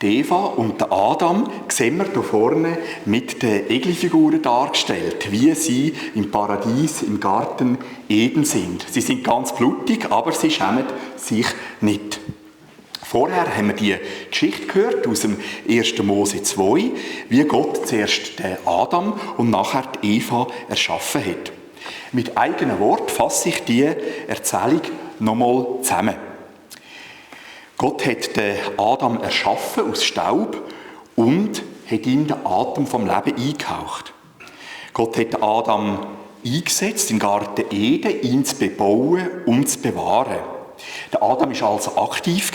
Die Eva und der Adam sehen wir hier vorne mit den Egelfiguren dargestellt, wie sie im Paradies, im Garten Eden sind. Sie sind ganz blutig, aber sie schämen sich nicht. Vorher haben wir die Geschichte gehört aus dem 1. Mose 2, wie Gott zuerst den Adam und nachher die Eva erschaffen hat. Mit eigenen Worten fasse ich die Erzählung nochmal zusammen. Gott hat den Adam erschaffen aus Staub und hat ihm den Atem vom Leben eingehaucht. Gott hat den Adam eingesetzt, im Garten Eden, ihn zu bebauen und zu bewahren. Der Adam war also aktiv.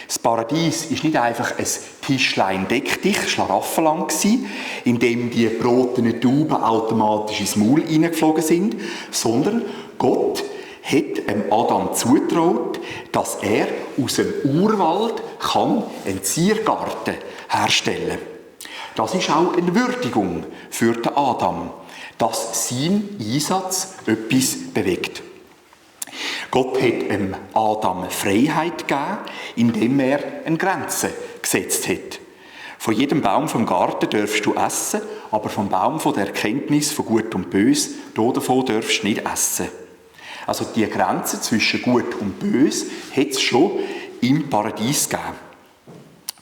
Das Paradies ist nicht einfach ein Tischlein deck dich, Schlaraffenland gewesen, in dem die brotenen Tauben automatisch ins Maul hineingeflogen sind, sondern Gott hat dem Adam zugetraut, dass er aus dem Urwald einen Ziergarten herstellen kann. Das ist auch eine Würdigung für den Adam, dass sein Einsatz etwas bewegt. Gott hat dem Adam Freiheit gegeben, indem er eine Grenze gesetzt hat. Von jedem Baum vom Garten darfst du essen, aber vom Baum von der Erkenntnis von Gut und Bös, davon darfst du nicht essen. Also die Grenze zwischen Gut und Bös hat es schon im Paradies gegeben.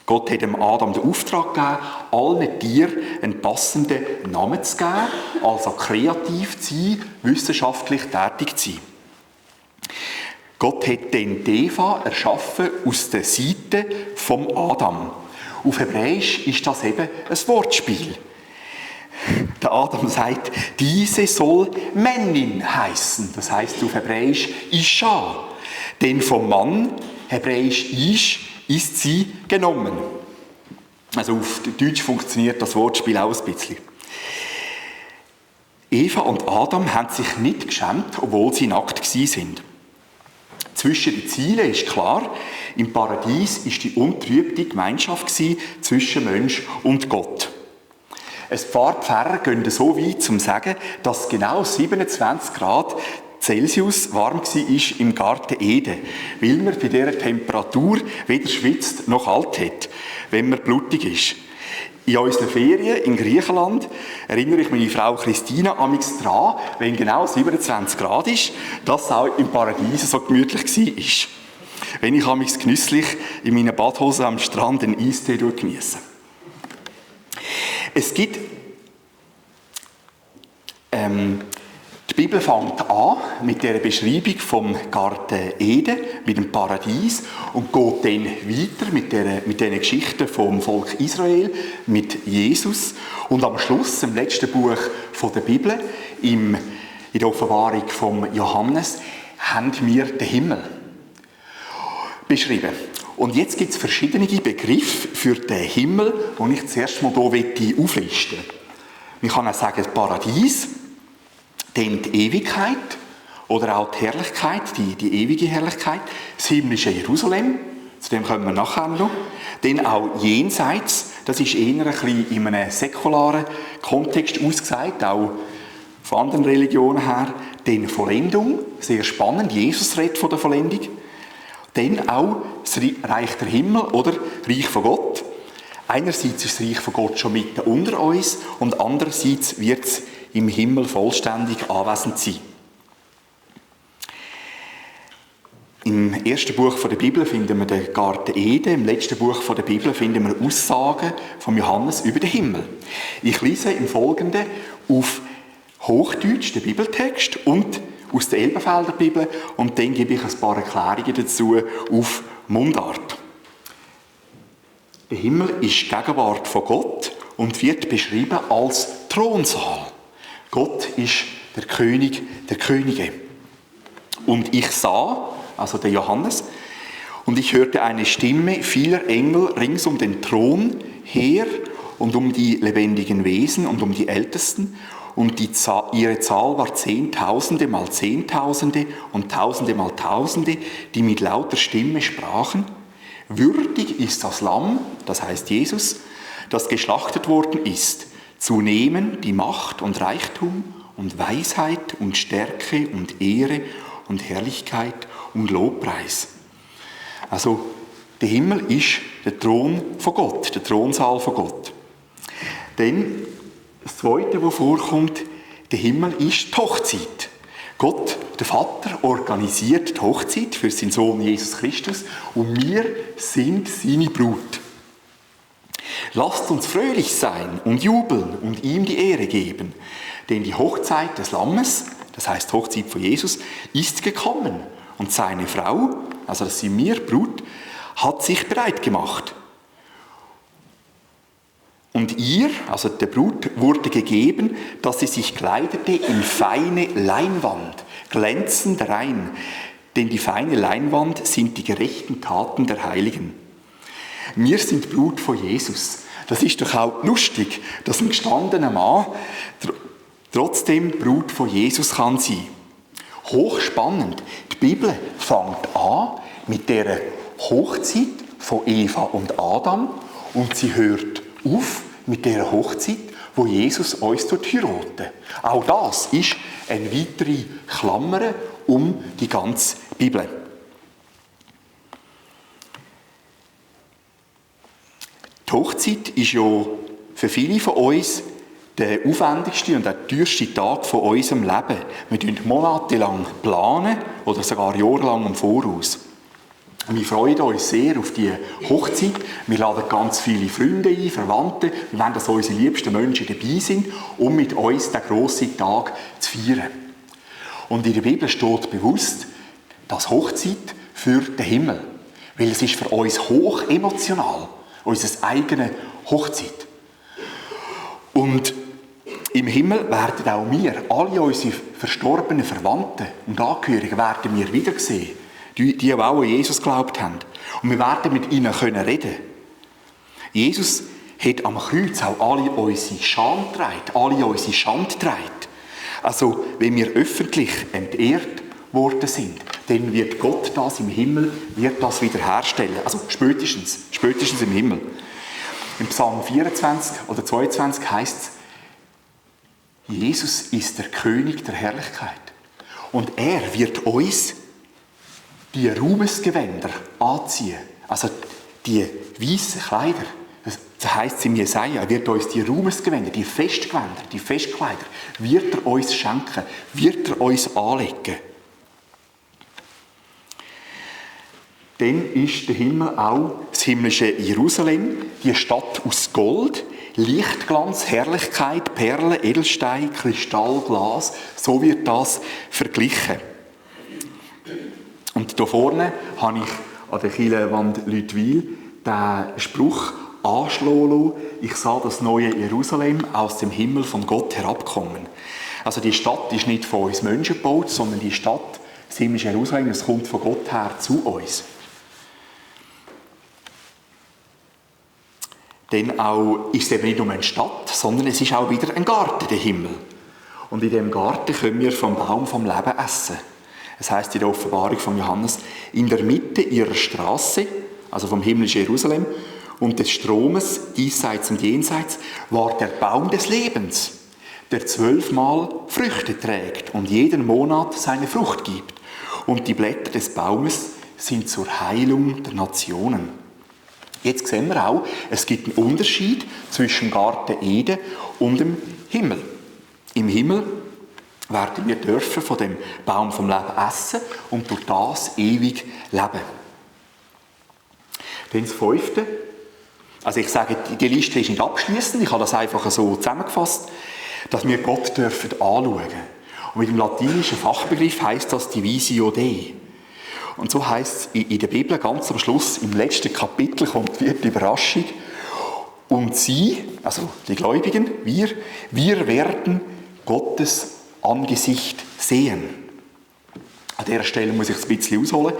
Gott hat dem Adam den Auftrag gegeben, allen Tieren einen passenden Namen zu geben, also kreativ zu sein, wissenschaftlich tätig zu sein. Gott hat dann die Eva erschaffen aus der Seite vom Adam. Auf Hebräisch ist das eben ein Wortspiel. Der Adam sagt, diese soll Männin heißen. Das heißt auf Hebräisch Isha. Denn vom Mann, Hebräisch Ish, ist sie genommen. Also auf Deutsch funktioniert das Wortspiel auch ein bisschen. Eva und Adam haben sich nicht geschämt, obwohl sie nackt waren. Zwischen den Zielen ist klar, im Paradies war die untrübte Gemeinschaft zwischen Mensch und Gott. Ein paar Pfarrer gehen so weit, zum zu sagen, dass genau 27 Grad Celsius warm war im Garten Eden, weil man bei dieser Temperatur weder schwitzt noch kalt hat, wenn man blutig ist. In unseren Ferien in Griechenland erinnere ich meine Frau Christina amigs daran, wenn genau 27 Grad ist, dass es auch im Paradies so gemütlich war. Wenn ich amigs genüsslich in meiner Badhose am Strand einen Eistee geniesse. Es gibt die Bibel fängt an mit der Beschreibung vom Garten Eden, mit dem Paradies und geht dann weiter mit den Geschichten vom Volk Israel, mit Jesus und am Schluss, im letzten Buch der Bibel, in der Offenbarung von Johannes, haben wir den Himmel beschrieben. Und jetzt gibt es verschiedene Begriffe für den Himmel, die ich zuerst mal hier auflisten möchte. Man kann auch sagen, das Paradies, dann die Ewigkeit oder auch die Herrlichkeit, die ewige Herrlichkeit, das himmlische Jerusalem, zu dem kommen wir nachher noch. Dann auch jenseits, das ist eher ein bisschen in einem säkularen Kontext ausgesagt, auch von anderen Religionen her. Dann Vollendung, sehr spannend, Jesus redet von der Vollendung. Dann auch das Reich der Himmel oder Reich von Gott. Einerseits ist das Reich von Gott schon mitten unter uns und andererseits wird es im Himmel vollständig anwesend sein. Im ersten Buch der Bibel finden wir den Garten Eden, im letzten Buch der Bibel finden wir Aussagen von Johannes über den Himmel. Ich lese im Folgenden auf Hochdeutsch den Bibeltext und aus der Elberfelder Bibel und dann gebe ich ein paar Erklärungen dazu auf Mundart. Der Himmel ist die Gegenwart von Gott und wird beschrieben als Thronsaal. Gott ist der König der Könige. Und ich sah, also der Johannes, und ich hörte eine Stimme vieler Engel rings um den Thron her und um die lebendigen Wesen und um die Ältesten. Und ihre Zahl war Zehntausende mal Zehntausende und Tausende mal Tausende, die mit lauter Stimme sprachen. Würdig ist das Lamm, das heißt Jesus, das geschlachtet worden ist, zu nehmen die Macht und Reichtum und Weisheit und Stärke und Ehre und Herrlichkeit und Lobpreis. Also der Himmel ist der Thron von Gott, der Thronsaal von Gott. Dann das Zweite, was vorkommt, der Himmel ist die Hochzeit. Gott, der Vater, organisiert die Hochzeit für seinen Sohn Jesus Christus und wir sind seine Brut. Lasst uns fröhlich sein und jubeln und ihm die Ehre geben, denn die Hochzeit des Lammes, das heißt Hochzeit von Jesus, ist gekommen und seine Frau, also das sind wir, Brut, hat sich bereit gemacht. Und ihr, also der Brut, wurde gegeben, dass sie sich kleidete in feine Leinwand, glänzend rein, denn die feine Leinwand sind die gerechten Taten der Heiligen. Wir sind Brut von Jesus. Das ist doch auch lustig, dass ein gestandener Mann trotzdem Brut von Jesus kann sein. Hochspannend. Die Bibel fängt an mit der Hochzeit von Eva und Adam und sie hört auf mit der Hochzeit, wo Jesus uns heiraten. Auch das ist eine weitere Klammer um die ganze Bibel. Die Hochzeit ist ja für viele von uns der aufwendigste und der teuerste Tag von unserem Leben. Wir planen monatelang oder sogar jahrelang im Voraus. Wir freuen uns sehr auf die Hochzeit. Wir laden ganz viele Freunde ein, Verwandte. Wir wollen, dass unsere liebsten Menschen dabei sind, um mit uns den grossen Tag zu feiern. Und in der Bibel steht bewusst, dass Hochzeit für den Himmel. Weil es ist für uns hoch emotional. Unsere eigene Hochzeit. Und im Himmel werden auch wir, alle unsere verstorbenen Verwandten und Angehörigen, werden wir wiedersehen. Die auch an Jesus geglaubt haben. Und wir werden mit ihnen reden können. Jesus hat am Kreuz auch alle unsere Scham getragen, alle unsere Schande getragen. Also, wenn wir öffentlich entehrt worden sind, dann wird Gott das im Himmel wiederherstellen. Also spätestens im Himmel. Im Psalm 24 oder 22 heißt es, Jesus ist der König der Herrlichkeit. Und er wird uns die Ruhmesgewänder anziehen. Also die weißen Kleider. Das heisst in Jesaja, er wird uns die Ruhmesgewänder, die Festkleider, wird er uns schenken, wird er uns anlegen. Dann ist der Himmel auch das himmlische Jerusalem, die Stadt aus Gold, Lichtglanz, Herrlichkeit, Perlen, Edelstein, Kristall, Glas, so wird das verglichen. Und hier vorne habe ich an der Kirchenwand Lüttwil den Spruch anschlagen lassen, ich sah das neue Jerusalem aus dem Himmel von Gott herabkommen. Also die Stadt ist nicht von uns Menschen gebaut, sondern die Stadt, das himmlische Jerusalem, das kommt von Gott her zu uns. Denn auch ist es eben nicht nur eine Stadt, sondern es ist auch wieder ein Garten, der Himmel. Und in diesem Garten können wir vom Baum vom Leben essen. Es heisst in der Offenbarung von Johannes, in der Mitte ihrer Straße, also vom himmlischen Jerusalem, und des Stromes, diesseits und jenseits, war der Baum des Lebens, der 12-mal Früchte trägt und jeden Monat seine Frucht gibt. Und die Blätter des Baumes sind zur Heilung der Nationen. Jetzt sehen wir auch, es gibt einen Unterschied zwischen Garten Eden und dem Himmel. Im Himmel werden wir dürfen von dem Baum vom Leben essen und durch das ewig leben. Dann das 5. Also ich sage, die Liste ist nicht abschließend, ich habe das einfach so zusammengefasst, dass wir Gott dürfen anschauen. Und mit dem latinischen Fachbegriff heisst das Divisio Dei. Und so heisst es in der Bibel ganz am Schluss, im letzten Kapitel kommt die Überraschung. Und sie, also die Gläubigen, wir werden Gottes Angesicht sehen. An dieser Stelle muss ich es ein bisschen ausholen.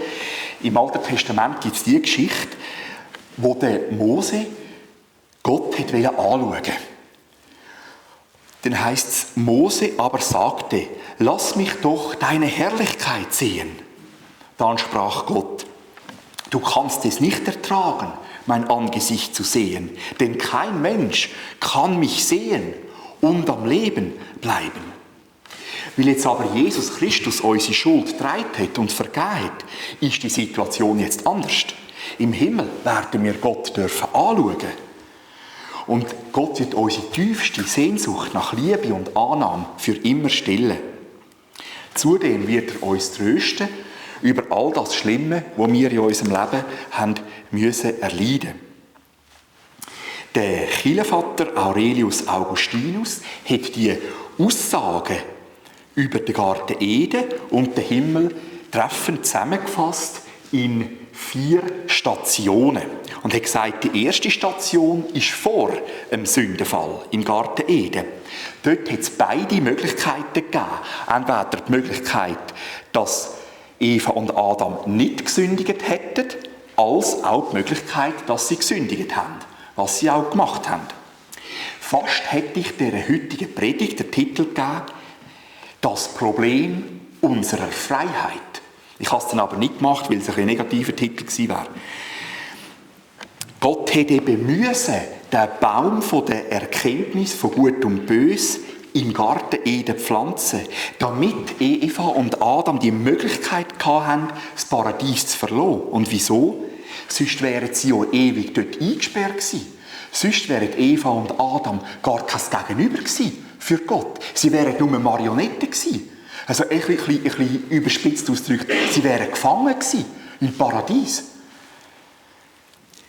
Im Alten Testament gibt es die Geschichte, wo der Mose Gott anschauen wollte. Dann heisst es, Mose aber sagte, lass mich doch deine Herrlichkeit sehen. Dann sprach Gott, du kannst es nicht ertragen, mein Angesicht zu sehen, denn kein Mensch kann mich sehen und am Leben bleiben. Weil jetzt aber Jesus Christus unsere Schuld getragen hat und vergeben hat, ist die Situation jetzt anders. Im Himmel werden wir Gott dürfen anschauen. Und Gott wird unsere tiefste Sehnsucht nach Liebe und Annahme für immer stillen. Zudem wird er uns trösten über all das Schlimme, was wir in unserem Leben haben müssen erleiden. Der Kirchenvater Aurelius Augustinus hat die Aussagen über den Garten Eden und den Himmel treffend zusammengefasst in 4 Stationen. Und hat gesagt, die erste Station ist vor dem Sündenfall im Garten Eden. Dort hat es beide Möglichkeiten gegeben. Entweder die Möglichkeit, dass Eva und Adam nicht gesündigt hätten, als auch die Möglichkeit, dass sie gesündigt haben, was sie auch gemacht haben. Fast hätte ich dieser heutigen Predigt den Titel gegeben, das Problem unserer Freiheit. Ich habe es dann aber nicht gemacht, weil es ein negativer Titel gewesen wäre. Gott hätte eben müssen den Baum von der Erkenntnis von Gut und Böse im Garten Eden pflanzen, damit Eva und Adam die Möglichkeit hatten, das Paradies zu verlassen. Und wieso? Sonst wären sie ja ewig dort eingesperrt gewesen. Sonst wären Eva und Adam gar kein Gegenüber gewesen für Gott. Sie wären nur Marionetten gewesen. Also ein bisschen überspitzt ausgedrückt, sie wären gefangen gewesen im Paradies.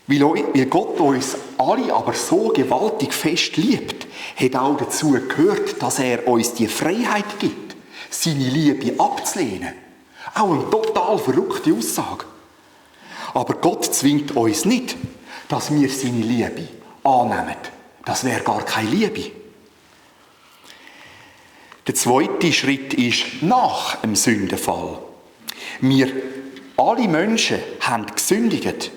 Weil Gott uns alle aber so gewaltig fest liebt, hat auch dazu gehört, dass er uns die Freiheit gibt, seine Liebe abzulehnen. Auch eine total verrückte Aussage. Aber Gott zwingt uns nicht, dass wir seine Liebe annehmen. Das wäre gar keine Liebe. Der zweite Schritt ist nach dem Sündenfall. Wir alle Menschen haben gesündigt.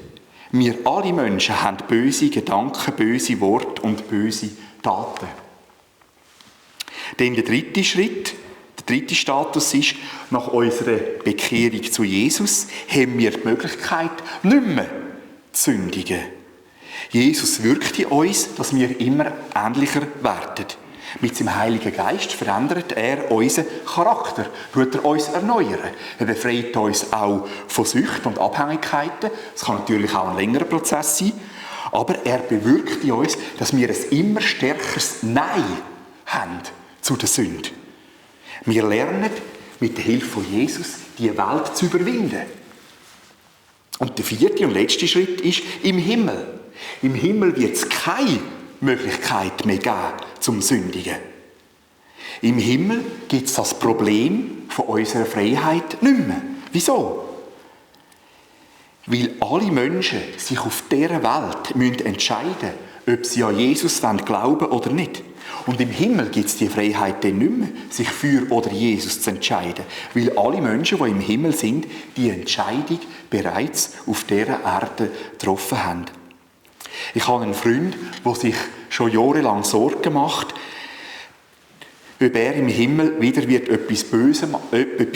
Wir alle Menschen haben böse Gedanken, böse Worte und böse Taten. Dann der dritte Schritt, der dritte Status ist, nach unserer Bekehrung zu Jesus haben wir die Möglichkeit, nicht mehr zu sündigen. Jesus wirkt in uns, dass wir immer ähnlicher werden. Mit seinem Heiligen Geist verändert er unseren Charakter, tut er uns erneuern. Er befreit uns auch von Süchten und Abhängigkeiten. Das kann natürlich auch ein längerer Prozess sein. Aber er bewirkt in uns, dass wir ein immer stärkeres Nein haben zu der Sünde. Wir lernen mit der Hilfe von Jesus, die Welt zu überwinden. Und der vierte und letzte Schritt ist im Himmel. Im Himmel wird es keine Möglichkeit mehr geben zum Sündigen. Im Himmel gibt es das Problem von unserer Freiheit nicht mehr. Wieso? Weil alle Menschen sich auf dieser Welt entscheiden müssen, ob sie an Jesus glauben wollen oder nicht. Und im Himmel gibt es die Freiheit dann nicht mehr, sich für oder Jesus zu entscheiden. Weil alle Menschen, die im Himmel sind, die Entscheidung bereits auf dieser Erde getroffen haben. Ich habe einen Freund, der sich schon jahrelang Sorgen macht, ob er im Himmel wieder etwas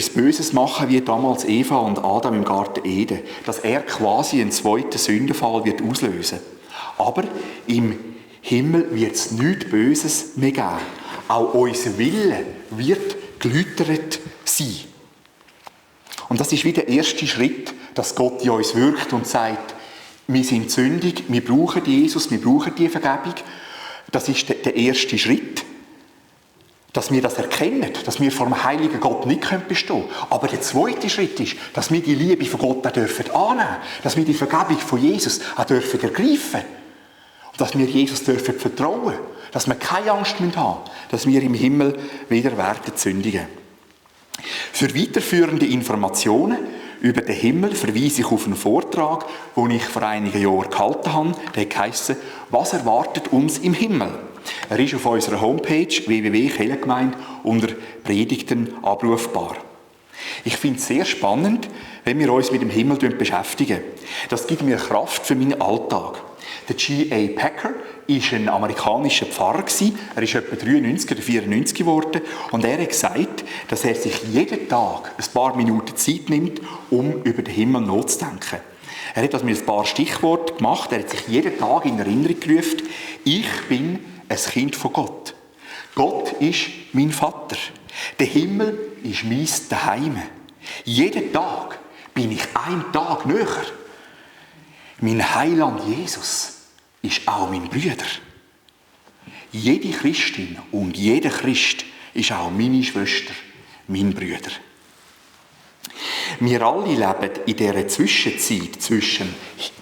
Böses machen wie damals Eva und Adam im Garten Eden. Dass er quasi einen zweiten Sündenfall wird auslösen. Aber im Himmel wird es nichts Böses mehr geben. Auch unser Wille wird geläutert sein. Und das ist wie der erste Schritt, dass Gott in uns wirkt und sagt, wir sind sündig, wir brauchen Jesus, wir brauchen die Vergebung. Das ist der erste Schritt, dass wir das erkennen, dass wir vor dem heiligen Gott nicht bestehen können. Aber der zweite Schritt ist, dass wir die Liebe von Gott auch annehmen dürfen, dass wir die Vergebung von Jesus auch dürfen ergreifen und dass wir Jesus dürfen vertrauen, dass wir keine Angst haben müssen, dass wir im Himmel wieder werden sündigen. Für weiterführende Informationen über den Himmel verweise ich auf einen Vortrag, den ich vor einigen Jahren gehalten habe. Der heisst «Was erwartet uns im Himmel?». Er ist auf unserer Homepage www.kirchengemeinde unter Predigten abrufbar. Ich finde es sehr spannend, wenn wir uns mit dem Himmel beschäftigen. Das gibt mir Kraft für meinen Alltag. Der G.A. Packer war ein amerikanischer Pfarrer. Er ist etwa 93 oder 94 geworden. Und er hat gesagt, dass er sich jeden Tag ein paar Minuten Zeit nimmt, um über den Himmel nachzudenken. Er hat das mit ein paar Stichworten gemacht. Er hat sich jeden Tag in Erinnerung gerufen, ich bin ein Kind von Gott. Gott ist mein Vater. Der Himmel ist mein Zuhause. Jeden Tag bin ich einen Tag näher. Mein Heiland Jesus ist auch mein Bruder. Jede Christin und jeder Christ ist auch meine Schwester, mein Bruder. Wir alle leben in dieser Zwischenzeit zwischen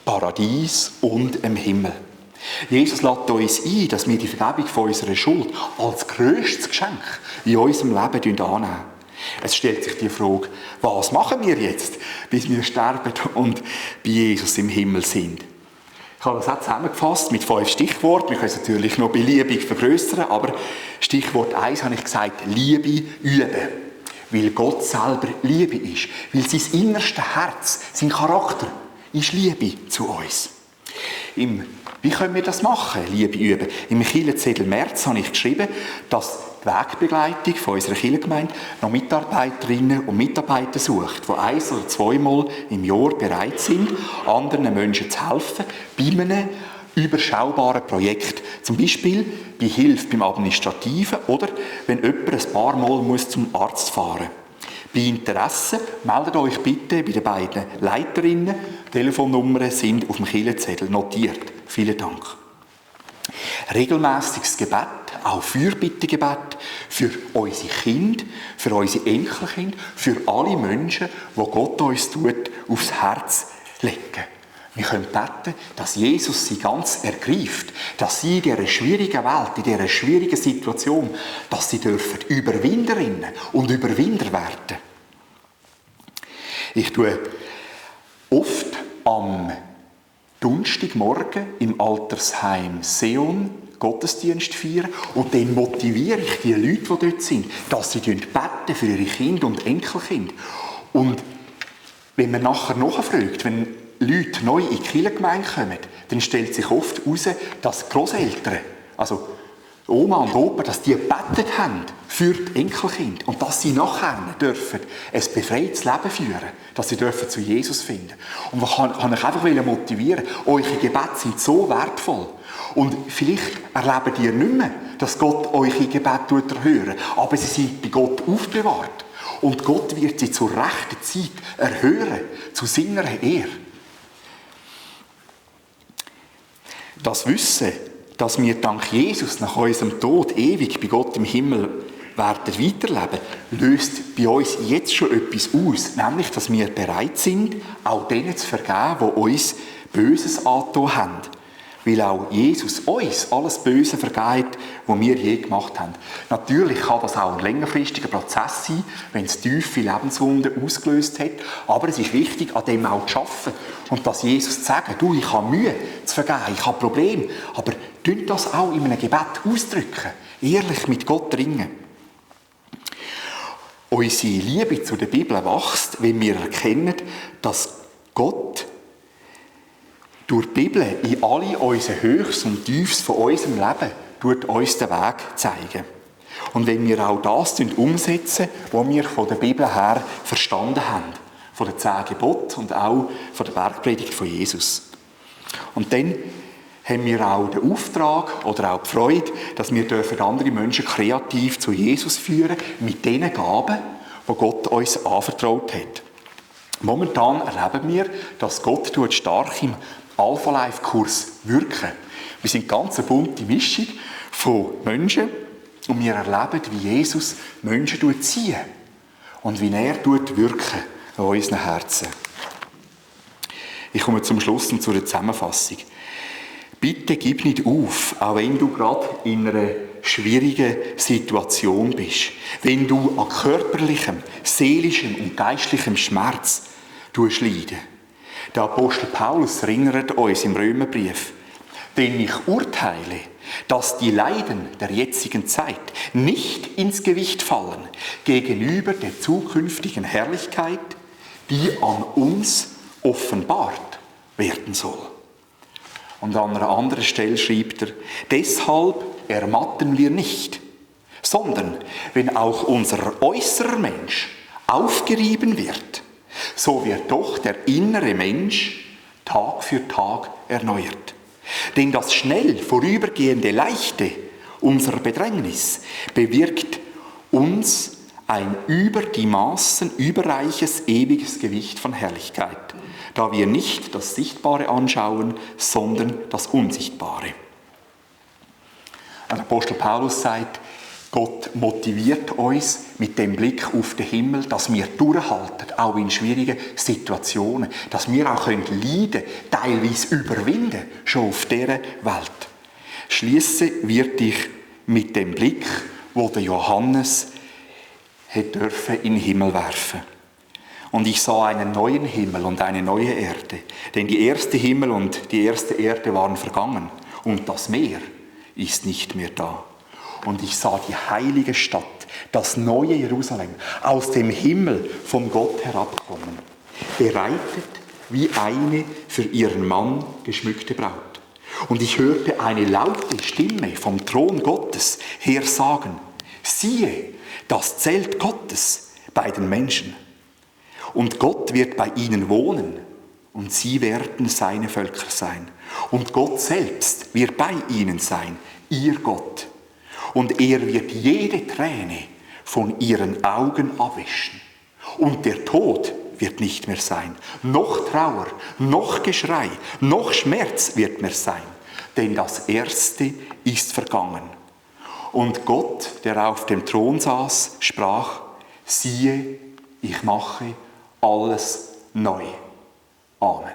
Paradies und dem Himmel. Jesus lädt uns ein, dass wir die Vergebung von unserer Schuld als grösstes Geschenk in unserem Leben annehmen. Es stellt sich die Frage, was machen wir jetzt, bis wir sterben und bei Jesus im Himmel sind? Ich habe das auch zusammengefasst mit 5 Stichworten. Wir können es natürlich noch beliebig vergrößern, aber Stichwort 1 habe ich gesagt, Liebe üben. Weil Gott selber Liebe ist. Weil sein innerstes Herz, sein Charakter, ist Liebe zu uns. Wie können wir das machen, Liebe üben? Im Kirchenzettel März habe ich geschrieben, dass die Wegbegleitung von unserer Kirchengemeinde noch Mitarbeiterinnen und Mitarbeiter sucht, die 1 oder 2 Mal im Jahr bereit sind, anderen Menschen zu helfen, bei einem überschaubaren Projekt. Zum Beispiel bei Hilfe beim Administrativen oder wenn jemand ein paar Mal zum Arzt fahren muss. Bei Interesse meldet euch bitte bei den beiden Leiterinnen. Telefonnummern sind auf dem Kirchenzettel notiert. Vielen Dank. Regelmässiges Gebet, auch Fürbittegebet für unsere Kinder, für unsere Enkelkinder, für alle Menschen, die Gott uns aufs Herz legen. Wir können beten, dass Jesus sie ganz ergreift, dass sie in dieser schwierigen Welt, in dieser schwierigen Situation, dass sie dürfen Überwinderinnen und Überwinder werden. Ich tue oft am Donnerstagmorgen im Altersheim Seon Gottesdienst feiern und dann motiviere ich die Leute, die dort sind, dass sie beten für ihre Kinder und Enkelkinder. Und wenn man nachher nachfragt, wenn Leute neu in die Kirchengemeinde kommen, dann stellt sich oft heraus, dass die Grosseltern, also Oma und Opa, dass die gebetet haben für die Enkelkinder und dass sie nachher dürfen ein befreites Leben führen, dass sie dürfen zu Jesus finden. Und ich kann euch einfach motivieren, eure Gebete sind so wertvoll. Und vielleicht erlebt ihr nicht mehr, dass Gott eure Gebete erhört, aber sie sind bei Gott aufbewahrt. Und Gott wird sie zur rechten Zeit erhören, zu seiner Ehre. Das Wissen, dass wir dank Jesus nach unserem Tod ewig bei Gott im Himmel werden weiterleben, löst bei uns jetzt schon etwas aus, nämlich, dass wir bereit sind, auch denen zu vergeben, die uns Böses angetan haben. Weil auch Jesus uns alles Böse vergibt, was wir je gemacht haben. Natürlich kann das auch ein längerfristiger Prozess sein, wenn es tiefe Lebenswunden ausgelöst hat. Aber es ist wichtig, an dem auch zu arbeiten. Und dass Jesus zu sagen, du, ich habe Mühe zu vergeben, ich habe Probleme. Aber drückt das auch in einem Gebet ausdrücken. Ehrlich mit Gott ringen. Unsere Liebe zu der Bibel wächst, wenn wir erkennen, dass Gott durch die Bibel in alle unsere Höchst und Tiefs von unserem Leben uns den Weg zeigen. Und wenn wir auch das umsetzen, was wir von der Bibel her verstanden haben, von den 10 Geboten und auch von der Bergpredigt von Jesus. Und dann haben wir auch den Auftrag oder auch die Freude, dass wir andere Menschen kreativ zu Jesus führen mit den Gaben, die Gott uns anvertraut hat. Momentan erleben wir, dass Gott stark im Alpha-Life-Kurs wirken. Wir sind ganz eine bunte Mischung von Menschen und wir erleben, wie Jesus Menschen zieht und wie er wirken an unseren Herzen. Ich komme zum Schluss und zu der Zusammenfassung. Bitte gib nicht auf, auch wenn du gerade in einer schwierigen Situation bist. Wenn du an körperlichem, seelischem und geistlichem Schmerz leidest. Der Apostel Paulus erinnert uns im Römerbrief, denn ich urteile, dass die Leiden der jetzigen Zeit nicht ins Gewicht fallen gegenüber der zukünftigen Herrlichkeit, die an uns offenbart werden soll. Und an einer anderen Stelle schreibt er, deshalb ermatten wir nicht, sondern wenn auch unser äußerer Mensch aufgerieben wird, so wird doch der innere Mensch Tag für Tag erneuert. Denn das schnell vorübergehende Leichte unserer Bedrängnis bewirkt uns ein über die Maßen überreiches, ewiges Gewicht von Herrlichkeit, da wir nicht das Sichtbare anschauen, sondern das Unsichtbare. Der Apostel Paulus sagt, Gott motiviert uns mit dem Blick auf den Himmel, dass wir durchhalten, auch in schwierigen Situationen, dass wir auch leiden können, teilweise überwinden, schon auf dieser Welt. Schliessen wird ich mit dem Blick, wo der Johannes in den Himmel werfen. Und ich sah einen neuen Himmel und eine neue Erde, denn die erste Himmel und die erste Erde waren vergangen und das Meer ist nicht mehr da. Und ich sah die heilige Stadt, das neue Jerusalem, aus dem Himmel von Gott herabkommen, bereitet wie eine für ihren Mann geschmückte Braut. Und ich hörte eine laute Stimme vom Thron Gottes her sagen, siehe, das Zelt Gottes bei den Menschen. Und Gott wird bei ihnen wohnen und sie werden seine Völker sein. Und Gott selbst wird bei ihnen sein, ihr Gott. Und er wird jede Träne von ihren Augen abwischen. Und der Tod wird nicht mehr sein. Noch Trauer, noch Geschrei, noch Schmerz wird mehr sein. Denn das Erste ist vergangen. Und Gott, der auf dem Thron saß, sprach, siehe, ich mache alles neu. Amen.